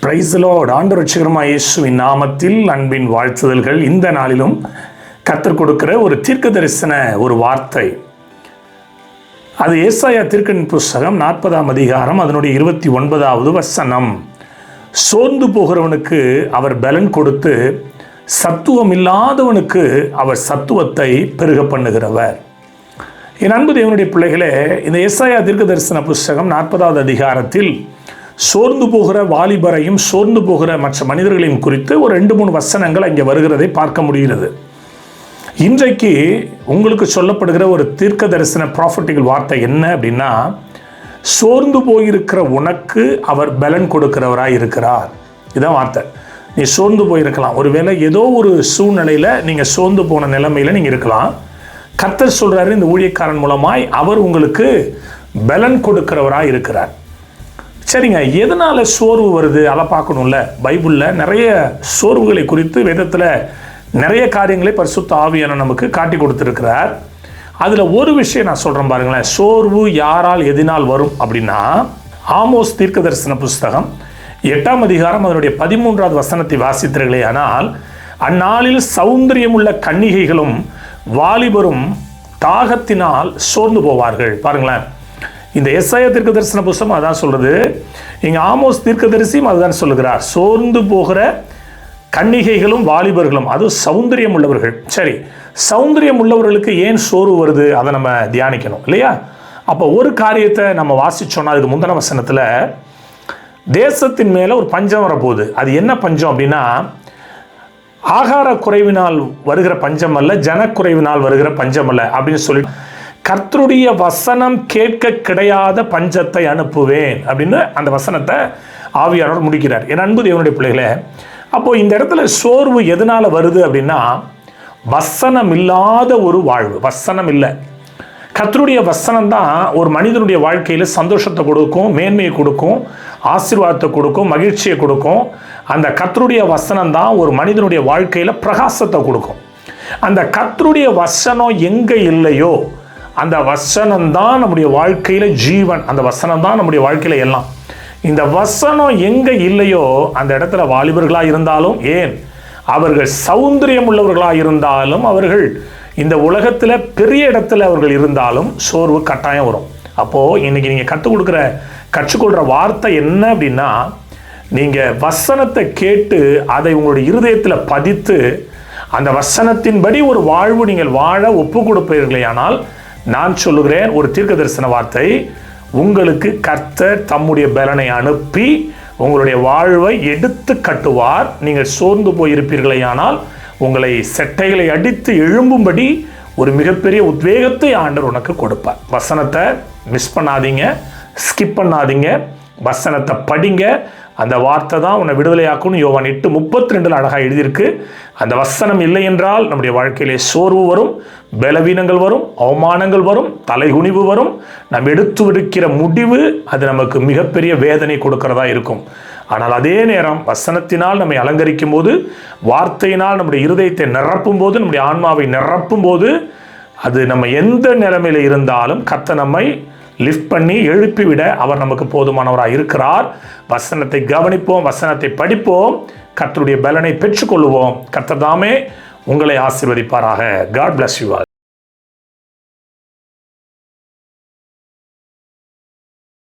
Praise the Lord. ஆண்டவர் ரட்சகருமாகிய இயேசுவின் நாமத்தில் அன்பின் வாழ்த்துதல்கள். இந்த நாளிலும் கர்த்தர் கொடுக்கிற ஒரு தீர்க்க தரிசன ஒரு வார்த்தை, அது ஏசாயா தீர்க்கதரிசன புஸ்தகம் 40ஆம் அதிகாரம் அதனுடைய 29வது வசனம். சோர்ந்து போகிறவனுக்கு அவர் பலன் கொடுத்து சத்துவம் இல்லாதவனுக்கு அவர் சத்துவத்தை பெருக பண்ணுகிறவர். என் அன்பு தேவனுடைய பிள்ளைகளே, இந்த ஏசாயா தீர்க்க தரிசன புஸ்தகம் 40வது அதிகாரத்தில் சோர்ந்து போகிற வாலிபரையும் சோர்ந்து போகிற மற்ற மனிதர்களையும் குறித்து ஒரு 2-3 வசனங்கள் அங்கே வருகிறதை பார்க்க முடிகிறது. இன்றைக்கு உங்களுக்கு சொல்லப்படுகிற ஒரு தீர்க்க தரிசன ப்ராஃபட்டிக்கல் வார்த்தை என்ன அப்படின்னா, சோர்ந்து போயிருக்கிற உனக்கு அவர் பலன் கொடுக்கிறவராய் இருக்கிறார். இதான் வார்த்தை. நீ சோர்ந்து போயிருக்கலாம், ஒருவேளை ஏதோ ஒரு சூழ்நிலையில் நீங்கள் சோர்ந்து போன நிலைமையில் நீங்கள் இருக்கலாம். கர்த்தர் சொல்கிறாரு, இந்த ஊழியக்காரன் மூலமாய் அவர் உங்களுக்கு பலன் கொடுக்கிறவராய் இருக்கிறார். சரிங்க, எதனால் சோர்வு வருது அதை பார்க்கணும்ல. பைபிளில் நிறைய சோர்வுகளை குறித்து வேதத்தில் நிறைய காரியங்களை பரிசுத்த ஆவியான நமக்கு காட்டி கொடுத்துருக்கிறார். அதில் ஒரு விஷயம் நான் சொல்கிறேன் பாருங்களேன். சோர்வு யாரால் எதினால் வரும் அப்படின்னா, ஆமோஸ் தீர்க்க தரிசன புஸ்தகம் 8ஆம் அதிகாரம் அதனுடைய 13வது வசனத்தை வாசித்தீர்களே ஆனால், அந்நாளில் சௌந்தரியமுள்ள கன்னிகைகளும் வாலிபரும் தாகத்தினால் சோர்ந்து போவார்கள். பாருங்களேன், இந்த ஏசாயா தீர்க்க தரிசன புஸ்தகம் அதான் சொல்றது. இங்கே ஆமோஸ் தீர்க்கதரிசியும் அதுதான் சொல்லுகிறார். சோர்ந்து போகிற கன்னிகைகளும் வாலிபர்களும், அது சௌந்தரியம் உள்ளவர்கள். சரி, சௌந்தரியம் உள்ளவர்களுக்கு ஏன் சோர்வு வருது அதை நம்ம தியானிக்கணும் இல்லையா? அப்போ ஒரு காரியத்தை நம்ம வாசிச்சோன்னா, அதுக்கு முந்தின வசனத்தில் தேசத்தின் மேலே ஒரு பஞ்சம் வரப்போகுது. அது என்ன பஞ்சம் அப்படின்னா, ஆகார குறைவினால் வருகிற பஞ்சம் அல்ல, ஜனக்குறைவினால் வருகிற பஞ்சம் அல்ல அப்படின்னு சொல்லி, கர்த்தருடைய வசனம் கேட்க கிடையாத பஞ்சத்தை அனுப்புவேன் அப்படின்னு அந்த வசனத்தை ஆவியானவர் முடிக்கிறார். என் அன்பு தேவனுடைய பிள்ளைகளே, அப்போது இந்த இடத்துல சோர்வு எதனால் வருது அப்படின்னா, வசனம் இல்லாத ஒரு வாழ்வு. வசனம் இல்லை. கர்த்தருடைய வசனம் தான் ஒரு மனிதனுடைய வாழ்க்கையில் சந்தோஷத்தை கொடுக்கும், மேன்மையை கொடுக்கும், ஆசீர்வாதத்தை கொடுக்கும், மகிழ்ச்சியை கொடுக்கும். அந்த கர்த்தருடைய வசனம் தான் ஒரு மனிதனுடைய வாழ்க்கையில் பிரகாசத்தை கொடுக்கும். அந்த கர்த்தருடைய வசனம் எங்கே இல்லையோ அந்த வசனம் தான் நம்முடைய வாழ்க்கையில் ஜீவன். அந்த வசனம் தான் நம்முடைய வாழ்க்கையில் எல்லாம். இந்த வசனம் எங்கே இல்லையோ அந்த இடத்துல வாலிபர்களாக இருந்தாலும், ஏன் அவர்கள் சௌந்தரியம் உள்ளவர்களாக இருந்தாலும், அவர்கள் இந்த உலகத்தில் பெரிய இடத்துல அவர்கள் இருந்தாலும் சோர்வு கட்டாயம் வரும். அப்போது இன்றைக்கி நீங்கள் கற்றுக்கொள்கிற வார்த்தை என்ன அப்படின்னா, நீங்கள் வசனத்தை கேட்டு அதை உங்களுடைய இருதயத்தில் பதித்து அந்த வசனத்தின்படி ஒரு வாழ்வு நீங்கள் வாழ ஒப்பு கொடுப்பீர்களேயானால், நான் சொல்லுகிறேன் ஒரு தீர்க்க தரிசன வார்த்தை, உங்களுக்கு கர்த்தர் தம்முடைய பலனை அனுப்பி உங்களுடைய வாழ்வை எடுத்து கட்டுவார். நீங்கள் சோர்ந்து போயிருப்பீர்களேயானால் உங்களை செட்டைகளை அடித்து எழும்பும்படி ஒரு மிகப்பெரிய உத்வேகத்தை ஆண்டவர் உனக்கு கொடுப்பார். வசனத்தை மிஸ் பண்ணாதீங்க, ஸ்கிப் பண்ணாதீங்க, வசனத்தை படிங்க. அந்த வார்த்தை தான் உன்னை விடுதலையாக்கும்னு யோவான் 8:32 அழகாக எழுதியிருக்கு. அந்த வசனம் இல்லை என்றால் நம்முடைய வாழ்க்கையிலே சோர்வு வரும், பலவீனங்கள் வரும், அவமானங்கள் வரும், தலைகுனிவு வரும். நம்ம எடுத்து விடுக்கிற முடிவு அது நமக்கு மிகப்பெரிய வேதனை கொடுக்கிறதா இருக்கும். ஆனால் அதே நேரம் வசனத்தினால் நம்மை அலங்கரிக்கும் போது, வார்த்தையினால் நம்முடைய இருதயத்தை நிரப்பும் போது, நம்முடைய ஆன்மாவை நிரப்பும் போது, அது நம்ம எந்த நிலைமையில் இருந்தாலும் கர்த்தர் நம்மை லிஃப்ட் பண்ணி எழுப்பிவிட அவர் நமக்கு போதுமானவராக இருக்கிறார். வசனத்தை கவனிப்போம், வசனத்தை படிப்போம், கர்த்தருடைய பலனை பெற்றுக்கொள்வோம். கர்த்தர் தாமே உங்களை ஆசீர்வதிப்பாராக. God bless you all.